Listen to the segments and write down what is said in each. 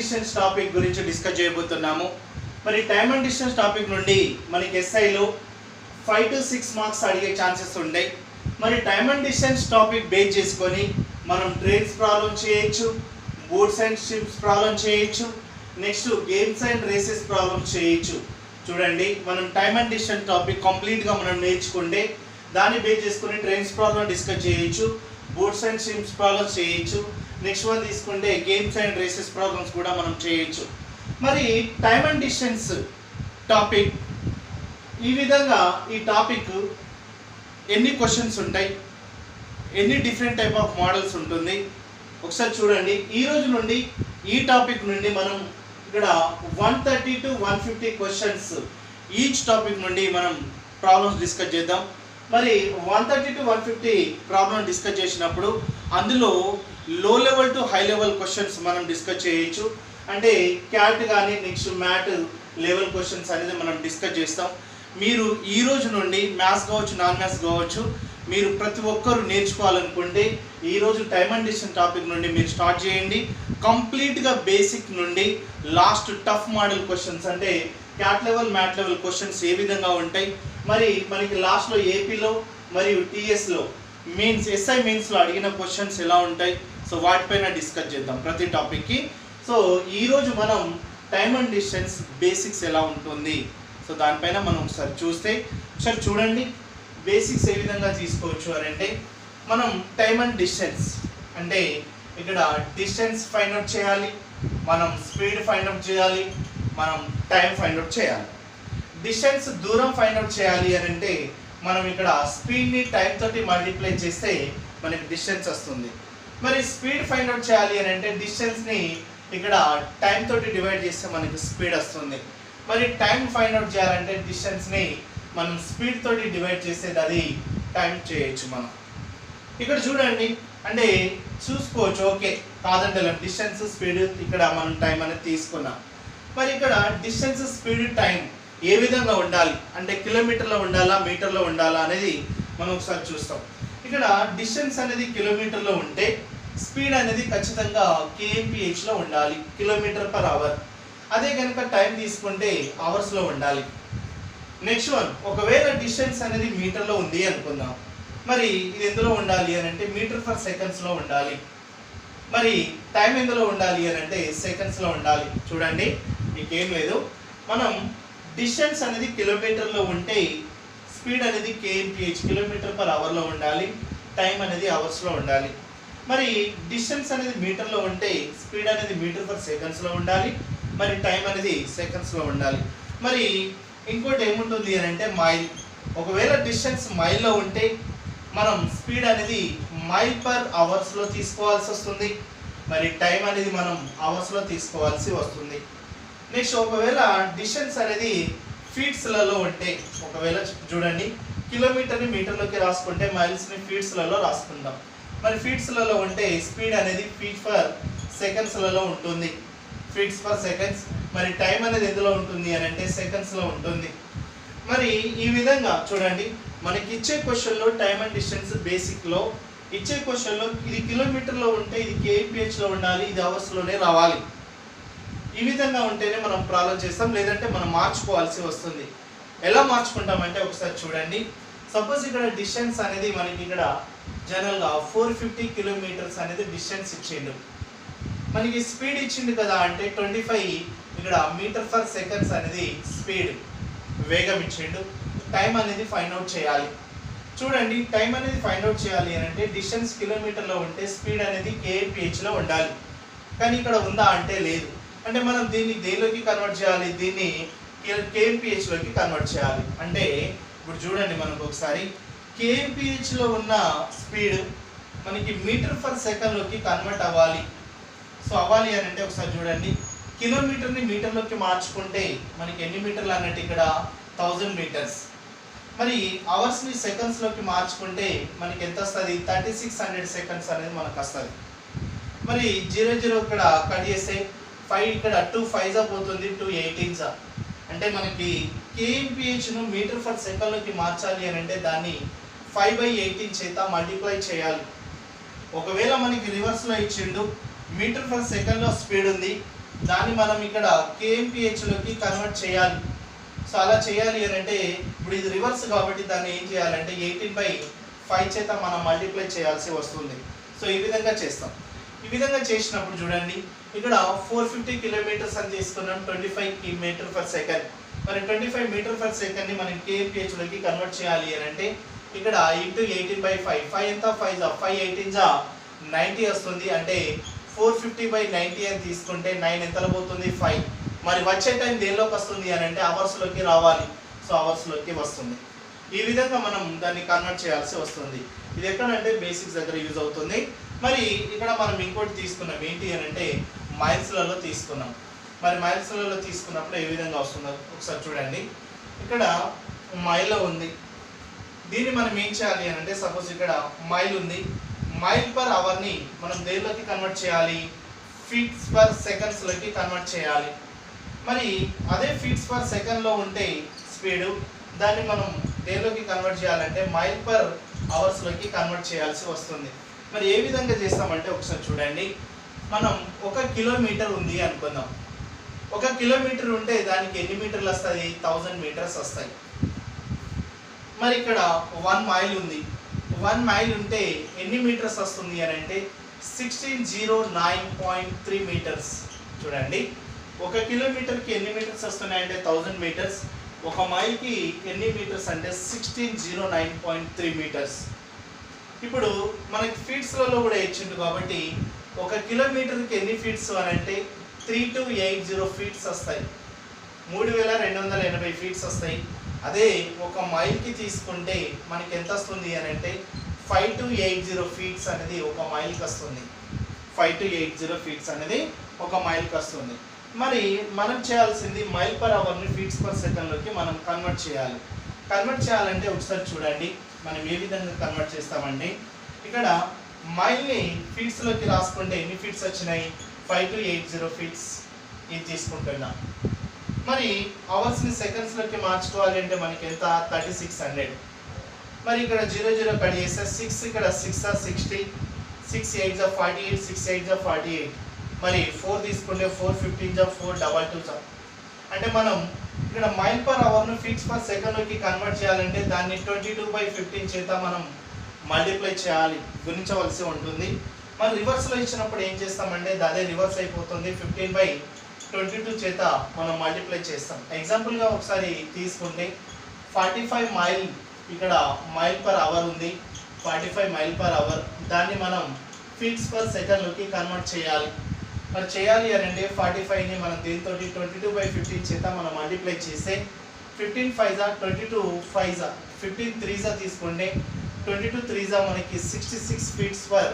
Distance topic గురించి discuss చేయబోతున్నాము. మరి టైమ్ అండ్ డిస్టెన్స్ టాపిక్ నుండి మనకి ఎస్ఐలో 5 to 6 మార్క్స్ అడిగే ఛాన్సెస్ ఉంటాయి. మరి time and distance topic base చేసుకొని మనం ట్రైన్స్ ప్రాబ్లం చేయొచ్చు, బోట్స్ అండ్ షిప్స్ ప్రాబ్లం చేయొచ్చు, next games and races problem చేయొచ్చు. చూడండి, మనం టైమ్ అండ్ డిస్టెన్స్ టాపిక్ కంప్లీట్గా మనం నేర్చుకుంటే దాన్ని బేస్ చేసుకుని ట్రైన్స్ ప్రాబ్లం డిస్కస్ చేయొచ్చు, బోట్స్ అండ్ షిప్స్ ప్రాబ్లం చేయొచ్చు, నెక్స్ట్ వన్ తీసుకుంటే గేమ్స్ అండ్ రేసెస్ ప్రాబ్లమ్స్ కూడా మనం చేయొచ్చు. మరి టైమ్ అండ్ డిస్టెన్స్ టాపిక్ ఈ విధంగా ఈ టాపిక్ ఎన్ని క్వశ్చన్స్ ఉంటాయి, ఎన్ని డిఫరెంట్ టైప్ ఆఫ్ మోడల్స్ ఉంటుంది ఒకసారి చూడండి. ఈ రోజు నుండి ఈ టాపిక్ నుండి మనం ఇక్కడ 130 to 150 క్వశ్చన్స్ ఈచ్ టాపిక్ నుండి మనం ప్రాబ్లమ్స్ డిస్కస్ చేద్దాం. మరి 130 to 150 ప్రాబ్లమ్ డిస్కస్ చేసినప్పుడు అందులో లో level to high level questions మనం డిస్కస్ చేయొచ్చు. అంటే క్యాట్ కానీ నెక్స్ట్ మ్యాట్ లెవెల్ క్వశ్చన్స్ అనేది మనం డిస్కస్ చేస్తాం. మీరు ఈ రోజు నుండి మ్యాథ్స్ కావచ్చు, నాన్ మ్యాథ్స్ కావచ్చు, మీరు ప్రతి ఒక్కరు నేర్చుకోవాలనుకుంటే ఈరోజు టైమ్ అండ్ డిస్టెన్స్ టాపిక్ నుండి మీరు స్టార్ట్ చేయండి. కంప్లీట్గా బేసిక్ నుండి లాస్ట్ టఫ్ మోడల్ క్వశ్చన్స్ అంటే CAT level, MAT level questions ఏ విధంగా ఉంటాయి, మరి మనకి లాస్ట్లో ఏపీలో మరియు టీఎస్లో మీన్స్ ఎస్ఐ మీన్స్లో అడిగిన క్వశ్చన్స్ ఎలా ఉంటాయి, సో వాటిపైన డిస్కస్ చేద్దాం ప్రతి టాపిక్కి. సో ఈరోజు మనం టైమ్ అండ్ డిస్టెన్స్ బేసిక్స్ ఎలా ఉంటుంది, సో దానిపైన మనం ఒకసారి చూస్తే ఒకసారి చూడండి. బేసిక్స్ ఏ విధంగా తీసుకోవచ్చు అని అంటే మనం టైమ్ అండ్ డిస్టెన్స్ అంటే ఇక్కడ డిస్టెన్స్ ఫైండ్ అవుట్ చేయాలి, మనం స్పీడ్ ఫైండ్ అవుట్ చేయాలి, మనం టైం ఫైండ్ అవుట్ చేయాలి. డిస్టెన్స్ దూరం ఫైండ్ అవుట్ చేయాలి అని అంటే మనం ఇక్కడ స్పీడ్ని టైం తోటి మల్టిప్లై చేస్తే మనకి డిస్టెన్స్ వస్తుంది. మరి స్పీడ్ ఫైండ్ అవుట్ చేయాలి అని అంటే డిస్టెన్స్ని ఇక్కడ టైం తోటి డివైడ్ చేస్తే మనకి స్పీడ్ వస్తుంది. మరి టైం ఫైండ్ అవుట్ చేయాలంటే డిస్టెన్స్ని మనం స్పీడ్ తోటి డివైడ్ చేసేది అది టైం చేయొచ్చు మనం. ఇక్కడ చూడండి, అంటే చూసుకోవచ్చు, ఓకే కాదంటే డిస్టెన్స్ స్పీడ్ ఇక్కడ మనం టైం అనేది తీసుకున్నాం. మరి ఇక్కడ డిస్టెన్స్ స్పీడ్ టైం ఏ విధంగా ఉండాలి అంటే కిలోమీటర్లో ఉండాలా, మీటర్లో ఉండాలా అనేది మనం ఒకసారి చూస్తాం. ఇక్కడ డిస్టెన్స్ అనేది కిలోమీటర్లో ఉంటే స్పీడ్ అనేది ఖచ్చితంగా kmph ఉండాలి, కిలోమీటర్ పర్ అవర్. అదే కనుక టైం తీసుకుంటే అవర్స్లో ఉండాలి. నెక్స్ట్ వన్, ఒకవేళ డిస్టెన్స్ అనేది మీటర్లో ఉంది అనుకుందాం, మరి ఇది ఎందులో ఉండాలి అని అంటే మీటర్ పర్ సెకండ్స్లో ఉండాలి. మరి టైం ఎందులో ఉండాలి అని అంటే సెకండ్స్లో ఉండాలి. చూడండి, మీకేం లేదు, మనం డిస్టెన్స్ అనేది కిలోమీటర్లో ఉంటే స్పీడ్ అనేది kmph కిలోమీటర్ పర్ అవర్లో ఉండాలి, టైం అనేది అవర్స్లో ఉండాలి. మరి డిస్టెన్స్ అనేది మీటర్లో ఉంటే స్పీడ్ అనేది మీటర్ పర్ సెకండ్స్లో ఉండాలి, మరి టైం అనేది సెకండ్స్లో ఉండాలి. మరి ఇంకోటి ఏముంటుంది అని అంటే మైల్. ఒకవేళ డిస్టెన్స్ మైల్లో ఉంటే మనం స్పీడ్ అనేది మైల్ పర్ అవర్స్లో తీసుకోవాల్సి వస్తుంది, మరి టైం అనేది మనం అవర్స్లో తీసుకోవాల్సి వస్తుంది. నెక్స్ట్ ఒకవేళ డిస్టెన్స్ అనేది ఫీట్స్లలో ఉంటే, ఒకవేళ చూడండి కిలోమీటర్ని మీటర్లోకి రాసుకుంటే మైల్స్ని ఫీట్స్లలో రాసుకుందాం. మరి ఫీట్స్లలో ఉంటే స్పీడ్ అనేది ఫీట్ పర్ సెకండ్స్లలో ఉంటుంది, ఫీట్స్ పర్ సెకండ్స్. మరి టైం అనేది ఎందులో ఉంటుంది అని అంటే సెకండ్స్లో ఉంటుంది. మరి ఈ విధంగా చూడండి, మనకి ఇచ్చే క్వశ్చన్లో టైమ్ అండ్ డిస్టెన్స్ బేసిక్లో ఇచ్చే క్వశ్చన్లో ఇది కిలోమీటర్లో ఉంటే ఇది kmph ఉండాలి, ఇది అవర్స్లోనే రావాలి. ఈ విధంగా ఉంటేనే మనం ప్రాబ్లం చేస్తాం, లేదంటే మనం మార్చుకోవాల్సి వస్తుంది. ఎలా మార్చుకుంటామంటే ఒకసారి చూడండి. సపోజ్ ఇక్కడ డిస్టెన్స్ అనేది మనకి ఇక్కడ జనరల్గా 450 కిలోమీటర్స్ అనేది డిస్టెన్స్ ఇచ్చిండు, మనకి స్పీడ్ ఇచ్చిండు కదా అంటే 25 ఇక్కడ మీటర్ పర్ సెకండ్స్ అనేది స్పీడ్ వేగం ఇచ్చిండు. టైం అనేది ఫైండ్ అవుట్ చేయాలి. చూడండి, టైం అనేది ఫైండ్ అవుట్ చేయాలి అని అంటే డిస్టెన్స్ కిలోమీటర్లో ఉంటే స్పీడ్ అనేది kmph ఉండాలి, కానీ ఇక్కడ ఉందా అంటే లేదు. అంటే మనం దీన్ని దేనిలోకి కన్వర్ట్ చేయాలి, దీన్ని kmph కన్వర్ట్ చేయాలి. అంటే ఇప్పుడు చూడండి, మనకు ఒకసారి kmph ఉన్న స్పీడ్ మనకి మీటర్ పర్ సెకండ్లోకి కన్వర్ట్ అవ్వాలి. సో అవ్వాలి అని అంటే ఒకసారి చూడండి, కిలోమీటర్ని మీటర్లోకి మార్చుకుంటే మనకి ఎన్ని మీటర్లు అన్నట్టు ఇక్కడ 1000 మీటర్స్. మరి అవర్స్ని సెకండ్స్లోకి మార్చుకుంటే మనకి ఎంత వస్తుంది, 3600 సెకండ్స్ అనేది మనకు వస్తుంది. మరి 00 ఇక్కడ కట్ చేస్తే 5 ఇక్కడ 2 5 పోతుంది, 2 18 అంటే మనకి kmph మీటర్ పర్ సెకండ్లోకి మార్చాలి అని అంటే దాన్ని 5/18 చేత మల్టిప్లై చేయాలి. ఒకవేళ మనకి రివర్స్లో ఇచ్చిండు మీటర్ పర్ సెకండ్లో స్పీడ్ ఉంది, దాన్ని మనం ఇక్కడ కేఎంపిహెచ్ లోకి కన్వర్ట్ చేయాలి. సో అలా చేయాలి అని అంటే ఇప్పుడు ఇది రివర్స్ కాబట్టి దాన్ని ఏం చేయాలంటే 18/5 చేత మనం మల్టిప్లై చేయాల్సి వస్తుంది. సో ఈ విధంగా చేస్తాం. ఈ విధంగా చేసినప్పుడు చూడండి ఇక్కడ 450 కిలోమీటర్స్ అని తీసుకున్నాం, 25 మీటర్ పర్ సెకండ్. మరి 25 మీటర్ పర్ సెకండ్ ని మనం కేఎంపిహెచ్ లోకి కన్వర్ట్ చేయాలి అని అంటే ఇక్కడ ఇంటూ 18/5, 5 ఎంత 5 18 90 వస్తుంది. అంటే 450/90 అని తీసుకుంటే 9 ఎంతలో పోతుంది 5. మరి వచ్చే టైం దేనిలోకి వస్తుంది అని అంటే అవర్స్లోకి రావాలి. సో అవర్స్లోకి వస్తుంది. ఈ విధంగా మనం దాన్ని కన్వర్ట్ చేయాల్సి వస్తుంది. ఇది ఎక్కడంటే బేసిక్స్ దగ్గర యూజ్ అవుతుంది. మరి ఇక్కడ మనం ఇంకోటి తీసుకున్నాం ఏంటి అని అంటే మైల్స్లలో తీసుకున్నాం. మరి మైల్స్లలో తీసుకున్నప్పుడు ఏ విధంగా వస్తుందో ఒకసారి చూడండి. ఇక్కడ మైల్లో ఉంది. దీన్ని మనం ఏం చేయాలి అని అంటే సపోజ్ ఇక్కడ మైల్ ఉంది, మైల్ పర్ అవర్ని మనం దేనిలోకి కన్వర్ట్ చేయాలి, ఫీట్స్ పర్ సెకండ్స్లోకి కన్వర్ట్ చేయాలి. మరి అదే ఫీట్స్ పర్ సెకండ్లో ఉంటే స్పీడు, దాన్ని మనం దేనిలోకి కన్వర్ట్ చేయాలంటే మైల్ పర్ అవర్స్లోకి కన్వర్ట్ చేయాల్సి వస్తుంది. మరి ఏ విధంగా చేస్తామంటే ఒకసారి చూడండి. మనం 1 కిలోమీటర్ ఉంది అనుకుందాం. 1 కిలోమీటర్ ఉంటే దానికి ఎన్ని మీటర్లు వస్తాయి, 1000 మీటర్స్ వస్తాయి. మరి ఇక్కడ 1 మైల్ ఉంది. 1 మైల్ ఉంటే ఎన్ని మీటర్స్ వస్తుంది అని అంటే 1609.3 మీటర్స్. చూడండి 1 కిలోమీటర్కి ఎన్ని మీటర్స్ వస్తున్నాయంటే 1000 మీటర్స్. 1 మైల్కి ఎన్ని మీటర్స్ అంటే 1609.3 మీటర్స్. ఇప్పుడు మనకి ఫీట్స్లలో కూడా ఇచ్చిండు కాబట్టి 1 కిలోమీటర్కి ఎన్ని ఫీట్స్ అని అంటే 3280 ఫీట్స్ వస్తాయి, 3280 ఫీట్స్ వస్తాయి. అదే 1 మైల్కి తీసుకుంటే మనకి ఎంత వస్తుంది అని అంటే 5280 ఫీట్స్ అనేది 1 మైల్కి వస్తుంది. 5280 ఫీట్స్ అనేది 1 మైల్కి వస్తుంది. మరి మనం చేయాల్సింది మైల్ పర్ అవర్ని ఫీట్స్ పర్ సెకండ్లోకి మనం కన్వర్ట్ చేయాలి. కన్వర్ట్ చేయాలంటే ఒకసారి చూడండి మనం ఏ విధంగా కన్వర్ట్ చేస్తామంటే ఇక్కడ మైల్ని ఫీట్స్లోకి రాసుకుంటే ఎన్ని ఫీట్స్ వచ్చినాయి, 5280 ఫీట్స్ ఇది తీసుకుంటున్నాం. మరి అవర్స్ని సెకండ్స్లోకి మార్చుకోవాలి అంటే మనకి ఎంత 3600. మరి ఇక్కడ 00 కట్ చేస్తే 6, ఇక్కడ 6 60, 6 8 48, 6 8 48. మరి 4 తీసుకుంటే 4 15 4 22. అంటే మనం ఇక్కడ మైల్ పర్ అవర్ను ఫీట్స్ పర్ సెకండ్లోకి కన్వర్ట్ చేయాలంటే దాన్ని 22/15 చేత మనం మల్టిప్లై చేయాలి, గుణించవలసి ఉంటుంది. మరి రివర్స్లో ఇచ్చినప్పుడు ఏం చేస్తామంటే అదే రివర్స్ అయిపోతుంది, 15/22 చేత మనం మల్టిప్లై చేస్తాం. ఎగ్జాంపుల్గా ఒకసారి తీసుకుంటే 45 మైల్, ఇక్కడ మైల్ పర్ అవర్ ఉంది, 45 మైల్ పర్ అవర్. దాన్ని మనం ఫీట్స్ పర్ సెకండ్లోకి కన్వర్ట్ చేయాలి. మరి చేయాలి అని అంటే 45ని మనం దీంతో 22/15 చేత మనం మల్టిప్లై చేస్తే 15 5 22 5 15 3 తీసుకుంటే 22 3 మనకి 66 ఫీట్స్ పర్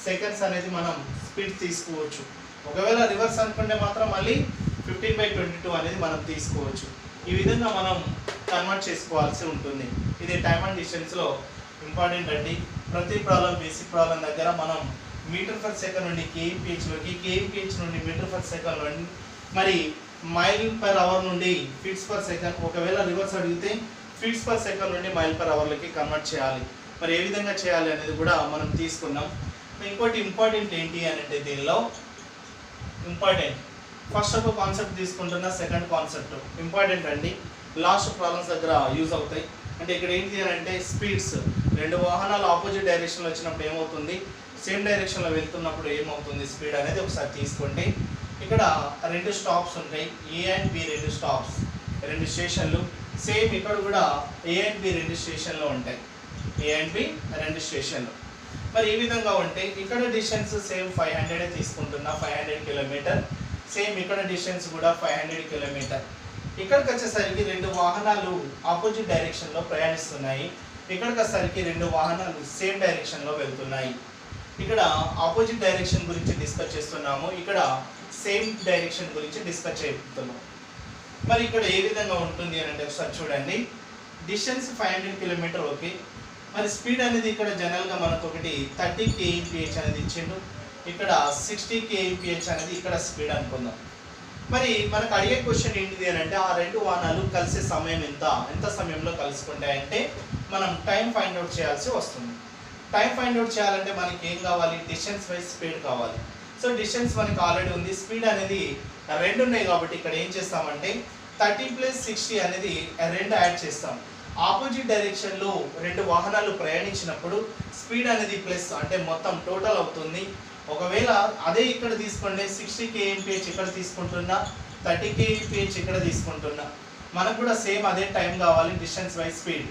సెకండ్స్ అనేది మనం స్పీడ్ తీసుకోవచ్చు. ఒకవేళ రివర్స్ అనుకుంటే మాత్రం మళ్ళీ 15/22 అనేది మనం తీసుకోవచ్చు. ఈ విధంగా మనం కన్వర్ట్ చేసుకోవాల్సి ఉంటుంది. ఇది టైమ్ అండ్ డిస్టెన్స్లో ఇంపార్టెంట్ అండి. ప్రతి ప్రాబ్లం బేసిక్ ప్రాబ్లం దగ్గర మనం మీటర్ పర్ సెకండ్ నుండి కేఎంపిహెచ్లోకి, కేఎంపిహెచ్ నుండి మీటర్ పర్ సెకండ్ నుండి, మరి మైల్ పర్ అవర్ నుండి ఫీట్స్ పర్ సెకండ్, ఒకవేళ రివర్స్ అడిగితే ఫీట్స్ పర్ సెకండ్ నుండి మైల్ పర్ అవర్లకి కన్వర్ట్ చేయాలి. మరి ఏ విధంగా చేయాలి అనేది కూడా మనం తీసుకున్నాం. ఇంకోటి ఇంపార్టెంట్ ఏంటి అని అంటే దీనిలో ఇంపార్టెంట్ ఫస్ట్ ఒక కాన్సెప్ట్ తీసుకుంటున్నా, సెకండ్ కాన్సెప్ట్ ఇంపార్టెంట్ అండి. లాస్ట్ ప్రాబ్లమ్స్ దగ్గర యూజ్ అవుతాయి. అంటే ఇక్కడ ఏంటి అని అంటే స్పీడ్స్, 2 వాహనాలు ఆపోజిట్ డైరెక్షన్లో వచ్చినప్పుడు ఏమవుతుంది, సేమ్ డైరెక్షన్లో వెళ్తున్నప్పుడు ఏమవుతుంది స్పీడ్ అనేది ఒకసారి తీసుకుంటే ఇక్కడ 2 స్టాప్స్ ఉంటాయి, ఏ అండ్ బి 2 స్టాప్స్, 2 స్టేషన్లు. సేమ్ ఇక్కడ కూడా ఏ అండ్ బి 2 స్టేషన్లో ఉంటాయి, ఏ అండ్ బి 2 స్టేషన్లు. మరి ఈ విధంగా ఉంటే ఇక్కడ డిస్టెన్స్ సేమ్ 500 తీసుకుంటున్నా, 500 కిలోమీటర్. సేమ్ ఇక్కడ డిస్టెన్స్ కూడా 500 కిలోమీటర్. ఇక్కడికి వచ్చేసరికి 2 వాహనాలు ఆపోజిట్ డైరెక్షన్లో ప్రయాణిస్తున్నాయి. ఇక్కడికి వచ్చేసరికి 2 వాహనాలు సేమ్ డైరెక్షన్లో వెళ్తున్నాయి. ఇక్కడ ఆపోజిట్ డైరెక్షన్ గురించి డిస్కస్ చేస్తున్నాము, ఇక్కడ సేమ్ డైరెక్షన్ గురించి డిస్కస్ చేస్తున్నాం. మరి ఇక్కడ ఏ విధంగా ఉంటుంది అని అంటే ఒకసారి చూడండి. Distance 500 kilometre okay. మరి స్పీడ్ అనేది ఇక్కడ జనరల్గా మనకు ఒకటి 30 kmph అనేది ఇచ్చిండు, ఇక్కడ 60 kmph అనేది ఇక్కడ స్పీడ్ అనుకుందాం. మరి మనకు అడిగే క్వశ్చన్ ఏంటిది అని అంటే ఆ 2 వాహనాలు కలిసే సమయం ఎంత సమయంలో కలుసుకుంటాయంటే మనం టైం ఫైండ్ అవుట్ చేయాల్సి వస్తుంది. టైం ఫైండ్ అవుట్ చేయాలంటే మనకి ఏం కావాలి, డిస్టెన్స్ వైజ్ స్పీడ్ కావాలి. సో డిస్టెన్స్ మనకి ఆల్రెడీ ఉంది, స్పీడ్ అనేది రెండు ఉన్నాయి కాబట్టి ఇక్కడ ఏం చేస్తామంటే 30 + 60 అనేది రెండు యాడ్ చేస్తాం. ఆపోజిట్ డైరెక్షన్లో రెండు వాహనాలు ప్రయాణించినప్పుడు స్పీడ్ అనేది ప్లస్ అంటే మొత్తం టోటల్ అవుతుంది. ఒకవేళ అదే ఇక్కడ తీసుకోండి 60 kmph ఇక్కడ తీసుకుంటున్నా, 30 kmph ఇక్కడ తీసుకుంటున్నా, మనకు కూడా సేమ్ అదే టైం కావాలి, డిస్టెన్స్ బై స్పీడ్.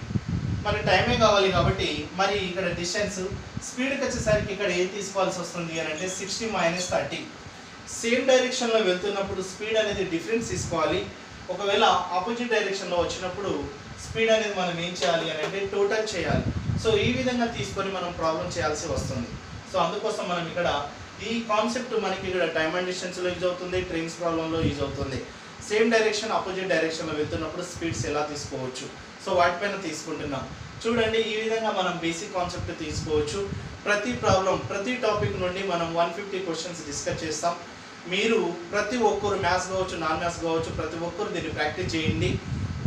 మరి టైమే కావాలి కాబట్టి మరి ఇక్కడ డిస్టెన్స్ స్పీడ్కి వచ్చేసరికి ఇక్కడ ఏం తీసుకోవాల్సి వస్తుంది అని అంటే 60 - 30. సేమ్ డైరెక్షన్లో వెళ్తున్నప్పుడు స్పీడ్ అనేది డిఫరెన్స్ తీసుకోవాలి. ఒకవేళ ఆపోజిట్ డైరెక్షన్లో వచ్చినప్పుడు స్పీడ్ అనేది మనం ఏం చేయాలి అని అంటే టోటల్ చేయాలి. సో ఈ విధంగా తీసుకొని మనం ప్రాబ్లం చేయాల్సి వస్తుంది. సో అందుకోసం మనం ఇక్కడ ఈ కాన్సెప్ట్ మనకి ఇక్కడ టైమ్ అండ్ డిస్టెన్స్లో యూజ్ అవుతుంది, ట్రైన్స్ ప్రాబ్లంలో యూజ్ అవుతుంది. సేమ్ డైరెక్షన్ ఆపోజిట్ డైరెక్షన్లో వెళ్తున్నప్పుడు స్పీడ్స్ ఎలా తీసుకోవచ్చు, సో వాటిపైన తీసుకుంటున్నాం. చూడండి ఈ విధంగా మనం బేసిక్ కాన్సెప్ట్ తీసుకోవచ్చు. ప్రతి ప్రాబ్లం ప్రతి టాపిక్ నుండి మనం 150 క్వశ్చన్స్ డిస్కస్ చేస్తాం. మీరు ప్రతి ఒక్కరు మ్యాథ్స్ కావచ్చు, నాన్ మ్యాథ్స్ కావచ్చు, ప్రతి ఒక్కరు దీన్ని ప్రాక్టీస్ చేయండి.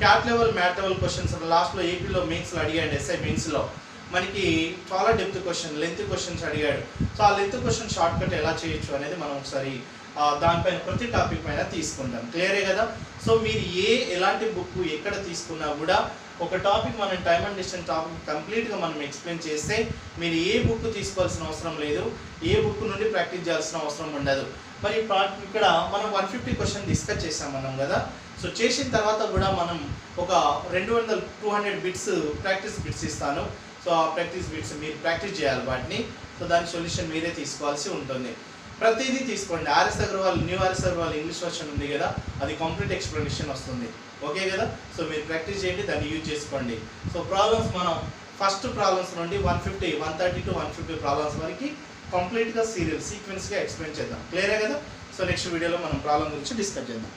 CAT level, MAT level questions లాస్ట్లో ఏపీలో మెయిన్స్లో అడిగాడు. ఎస్ఐ మెయిన్స్లో మనకి చాలా డెప్త్ క్వశ్చన్, లెంత్ క్వశ్చన్స్ అడిగాడు. సో ఆ లెంత్ క్వశ్చన్ షార్ట్ కట్ ఎలా చేయొచ్చు అనేది మనం ఒకసారి దానిపైన ప్రతి టాపిక్ పైన తీసుకుంటాం. క్లియరే కదా. సో మీరు ఎలాంటి బుక్ ఎక్కడ తీసుకున్నా కూడా ఒక టాపిక్ మనం టైమ్ అండ్ డిస్టెన్స్ టాపిక్ కంప్లీట్గా మనం ఎక్స్ప్లెయిన్ చేస్తే మీరు ఏ బుక్ తీసుకోవాల్సిన అవసరం లేదు, ఏ బుక్ నుండి ప్రాక్టీస్ చేయాల్సిన అవసరం ఉండదు. మరి ఇక్కడ మనం 150 క్వశ్చన్ డిస్కస్ చేసాం మనం కదా. సో చేసిన తర్వాత కూడా మనం ఒక 200-200 బిట్స్ ప్రాక్టీస్ బిట్స్ ఇస్తాను. సో ఆ ప్రాక్టీస్ బిట్స్ మీరు ప్రాక్టీస్ చేయాలి వాటిని. సో దాని సొల్యూషన్ మీరే తీసుకోవాల్సి ఉంటుంది. ప్రతిదీ తీసుకోండి. RS Agarwal, new RS Agarwal English version ఉంది కదా, అది కంప్లీట్ ఎక్స్ప్లెనేషన్ వస్తుంది. ఓకే కదా. సో మీరు ప్రాక్టీస్ చేయండి, దాన్ని యూజ్ చేసుకోండి. సో ప్రాబ్లమ్స్ మనం ఫస్ట్ ప్రాబ్లమ్స్ నుండి 150, 130 to 150 ప్రాబ్లమ్స్ వరకు కంప్లీట్గా సీక్వెన్స్గా ఎక్స్ప్లెయిన్ చేద్దాం. క్లియరే కదా. సో నెక్స్ట్ వీడియోలో మనం ప్రాబ్లం గురించి డిస్కస్ చేద్దాం.